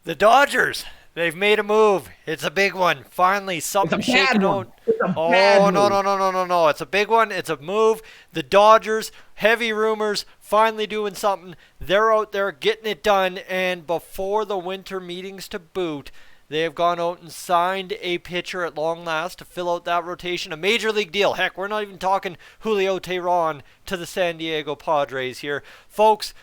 The Dodgers, they've made a move. It's a big one. Finally, It's a something's bad shaking one. out. It's a bad Oh, no, move. no, no, no, no, no. It's a big one. It's a move. The Dodgers, heavy rumors, finally doing something. They're out there getting it done. And before the winter meetings to boot, they have gone out and signed a pitcher at long last to fill out that rotation. A major league deal. Heck, we're not even talking Julio Teheran to the San Diego Padres here. Folks,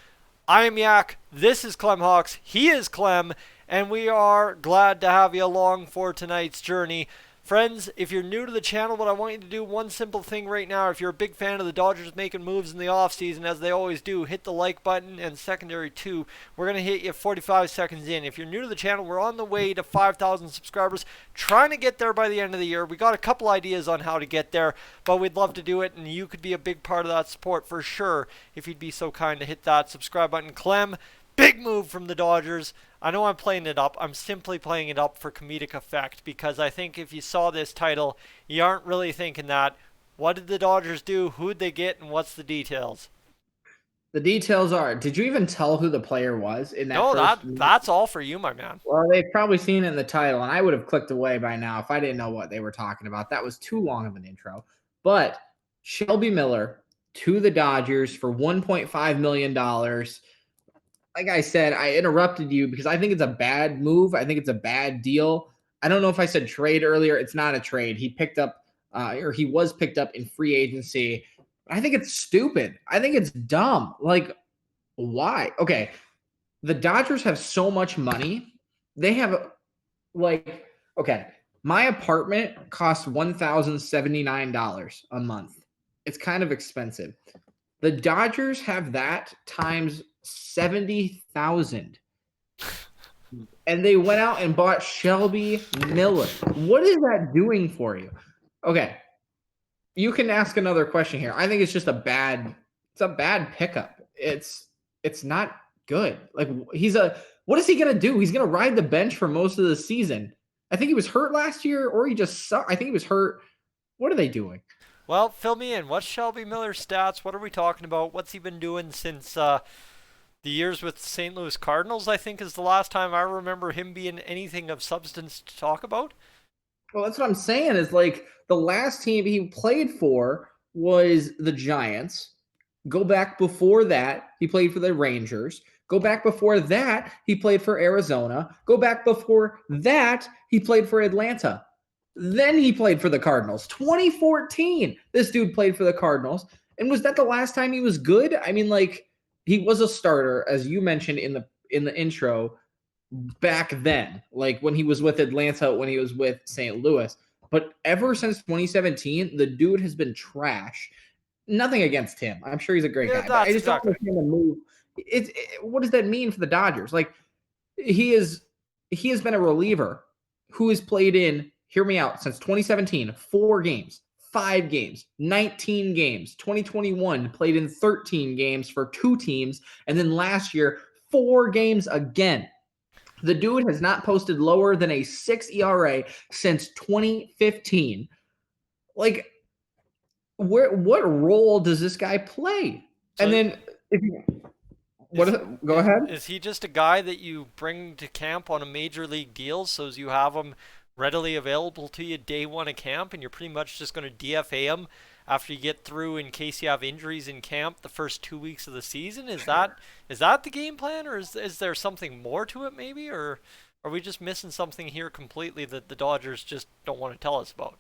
I am Yak. This is Clem Hawks. He is Clem. And we are glad to have you along for tonight's journey. Friends, if you're new to the channel, what I want you to do, one simple thing right now, if you're a big fan of the Dodgers making moves in the offseason, as they always do, hit the like button, and secondary too, we're going to hit you 45 seconds in. If you're new to the channel, we're on the way to 5,000 subscribers, trying to get there by the end of the year. We got a couple ideas on how to get there, but we'd love to do it, and you could be a big part of that support for sure if you'd be so kind to hit that subscribe button. Clem, big move from the Dodgers. I know I'm playing it up. I'm simply playing it up for comedic effect because I think if you saw this title, you aren't really thinking that. What did the Dodgers do? Who'd they get? And what's the details? The details are, did you even tell who the player was in that No, first? that's all for you, my man. Well, they've probably seen it in the title, and I would have clicked away by now if I didn't know what they were talking about. That was too long of an intro. But Shelby Miller to the Dodgers for $1.5 million. Like I said, I interrupted you because I think it's a bad move. I think it's a bad deal. I don't know if I said trade earlier. It's not a trade. He picked up, or he was picked up in free agency. I think it's stupid. I think it's dumb. Like, why? Okay, the Dodgers have so much money. They have like, okay, my apartment costs $1,079 a month. It's kind of expensive. The Dodgers have that times 70,000. And they went out and bought Shelby Miller. What is that doing for you? Okay. You can ask another question here. I think it's just a bad pickup. It's not good. Like what is he gonna do? He's gonna ride the bench for most of the season. I think he was hurt last year, or he just sucked. I think he was hurt. What are they doing? Well, fill me in. What's Shelby Miller's stats? What are we talking about? What's he been doing since the years with St. Louis Cardinals? I think is the last time I remember him being anything of substance to talk about. Well, that's what I'm saying. Is like the last team he played for was the Giants. Go back before that, he played for the Rangers. Go back before that, he played for Arizona. Go back before that, he played for Atlanta. Then he played for the Cardinals. 2014, this dude played for the Cardinals. And was that the last time he was good? I mean, like, he was a starter, as you mentioned in the intro, back then, like when he was with Atlanta, when he was with St. Louis. But ever since 2017, the dude has been trash. Nothing against him. I'm sure he's a great Yeah, guy, but I that's just don't exactly. understand the move. What does that mean for the Dodgers? Like he has been a reliever who has played in, hear me out, since 2017, 4 games, 5 games, 19 games. 2021 played in 13 games for 2 teams, and then last year 4 games again. The dude has not posted lower than a 6 ERA since 2015. Like, what role does this guy play? And So then if you is go ahead. is he just a guy that you bring to camp on a major league deal so as you have him readily available to you day one of camp and you're pretty much just going to DFA him after you get through in case you have injuries in camp the first 2 weeks of the season? Is that the game plan, or is there something more to it maybe, or are we just missing something here completely that the Dodgers just don't want to tell us about?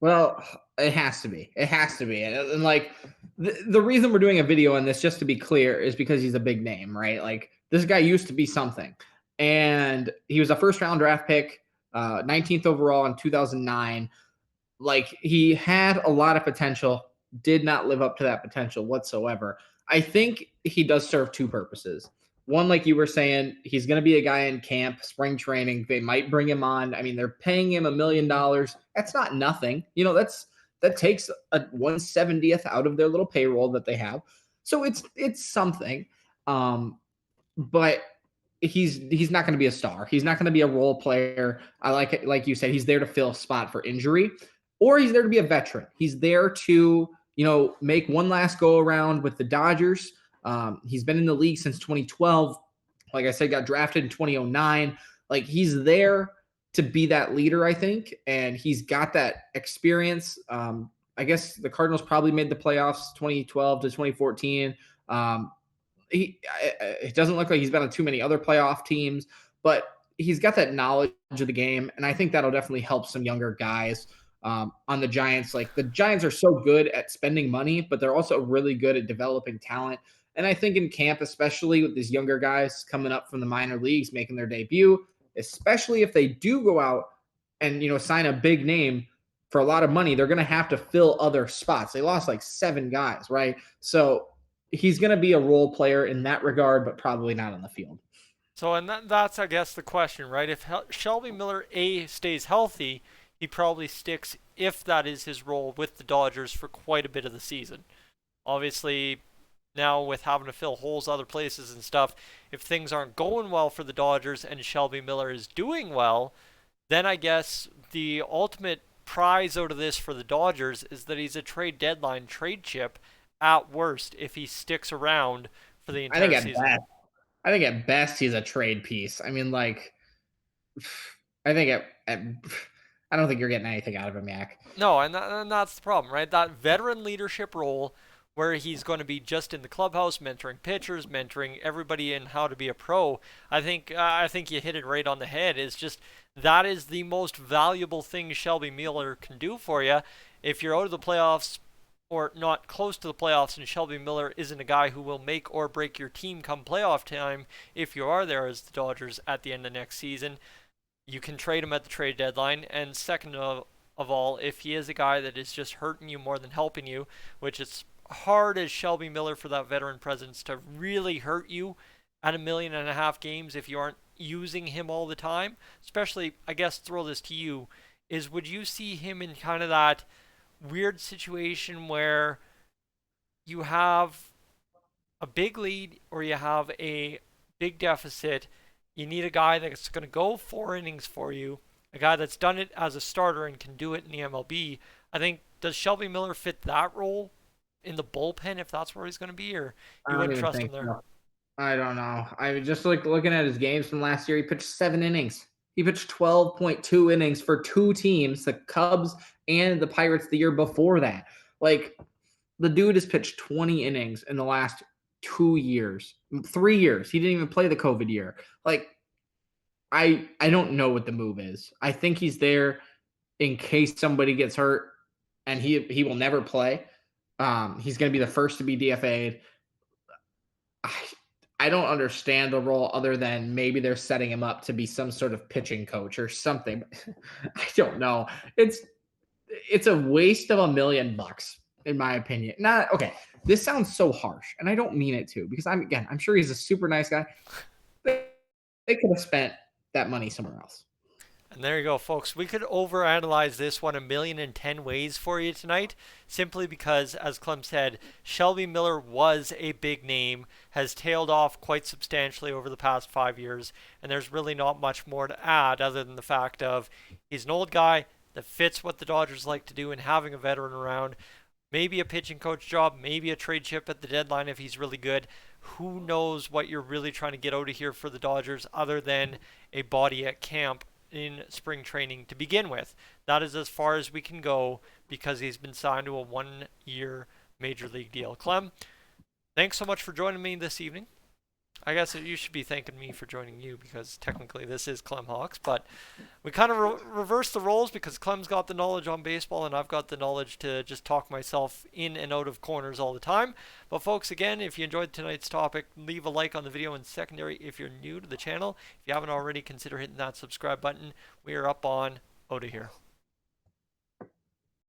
Well, it has to be. It has to be. And like the reason we're doing a video on this, just to be clear, is because he's a big name, right? Like this guy used to be something. And he was a first round draft pick, 19th overall in 2009. Like he had a lot of potential, did not live up to that potential whatsoever. I think he does serve two purposes. One, like you were saying, he's going to be a guy in camp, spring training. They might bring him on. I mean, they're paying him $1 million. That's not nothing. That takes a 1/70th out of their little payroll that they have. So it's something. But he's not going to be a star. He's not going to be a role player. I like it, like you said, he's there to fill a spot for injury, or he's there to be a veteran. He's there to make one last go around with the Dodgers. He's been in the league since 2012. Like I said, got drafted in 2009. Like he's there to be that leader, I think, and he's got that experience. I guess the Cardinals probably made the playoffs 2012 to 2014. Um, it doesn't look like he's been on too many other playoff teams, but he's got that knowledge of the game, and I think that'll definitely help some younger guys on the Giants. Like the Giants are so good at spending money, but they're also really good at developing talent. And I think in camp, especially with these younger guys coming up from the minor leagues, making their debut, especially if they do go out and sign a big name for a lot of money, they're going to have to fill other spots. They lost like 7 guys, right? So he's going to be a role player in that regard, but probably not on the field. So, and that's, I guess, the question, right? If Shelby Miller, A, stays healthy, he probably sticks, if that is his role, with the Dodgers for quite a bit of the season. Obviously, now with having to fill holes other places and stuff, if things aren't going well for the Dodgers and Shelby Miller is doing well, then I guess the ultimate prize out of this for the Dodgers is that he's a trade deadline trade chip at worst if he sticks around for the I think entire at season. best, I think at best he's a trade piece. I mean, like, I think I don't think you're getting anything out of him, Yak. No, and that's the problem, right? That veteran leadership role where he's going to be just in the clubhouse, mentoring pitchers, mentoring everybody in how to be a pro. I think you hit it right on the head. It's just that is the most valuable thing Shelby Miller can do for you. If you're out of the playoffs or not close to the playoffs, and Shelby Miller isn't a guy who will make or break your team come playoff time, if you are there as the Dodgers at the end of next season, you can trade him at the trade deadline. And second of all, if he is a guy that is just hurting you more than helping you, which is hard as Shelby Miller for that veteran presence to really hurt you at 1.5 million games if you aren't using him all the time. Especially, I guess, throw this to you, is would you see him in kind of that weird situation where you have a big lead or you have a big deficit, you need a guy that's going to go 4 innings for you, a guy that's done it as a starter and can do it in the MLB. I think, does Shelby Miller fit that role in the bullpen if that's where he's going to be, or I you don't wouldn't even trust him think there? so. I don't know. I was just like looking at his games from last year. He pitched 7 innings. He pitched 12.2 innings for 2 teams, the Cubs and the Pirates the year before that. Like the dude has pitched 20 innings in the last 2 years, 3 years. He didn't even play the COVID year. Like I don't know what the move is. I think he's there in case somebody gets hurt and he will never play. He's going to be the first to be DFA'd. I, I don't understand the role other than maybe they're setting him up to be some sort of pitching coach or something. I don't know. It's a waste of $1 million in my opinion. Not okay. This sounds so harsh, and I don't mean it to because I'm sure he's a super nice guy. They could have spent that money somewhere else. And there you go, folks. We could overanalyze this one 1,000,010 ways for you tonight, simply because, as Clem said, Shelby Miller was a big name, has tailed off quite substantially over the past 5 years, and there's really not much more to add other than the fact of he's an old guy that fits what the Dodgers like to do, and having a veteran around, maybe a pitching coach job, maybe a trade chip at the deadline if he's really good. Who knows what you're really trying to get out of here for the Dodgers other than a body at camp in spring training to begin with. That is as far as we can go because he's been signed to a 1-year major league deal. Clem, thanks so much for joining me this evening. I guess you should be thanking me for joining you because technically this is Clem Hawks, but we kind of reverse the roles because Clem's got the knowledge on baseball and I've got the knowledge to just talk myself in and out of corners all the time. But folks, again, if you enjoyed tonight's topic, leave a like on the video, and secondary, if you're new to the channel, if you haven't already, consider hitting that subscribe button. We are up on out of here.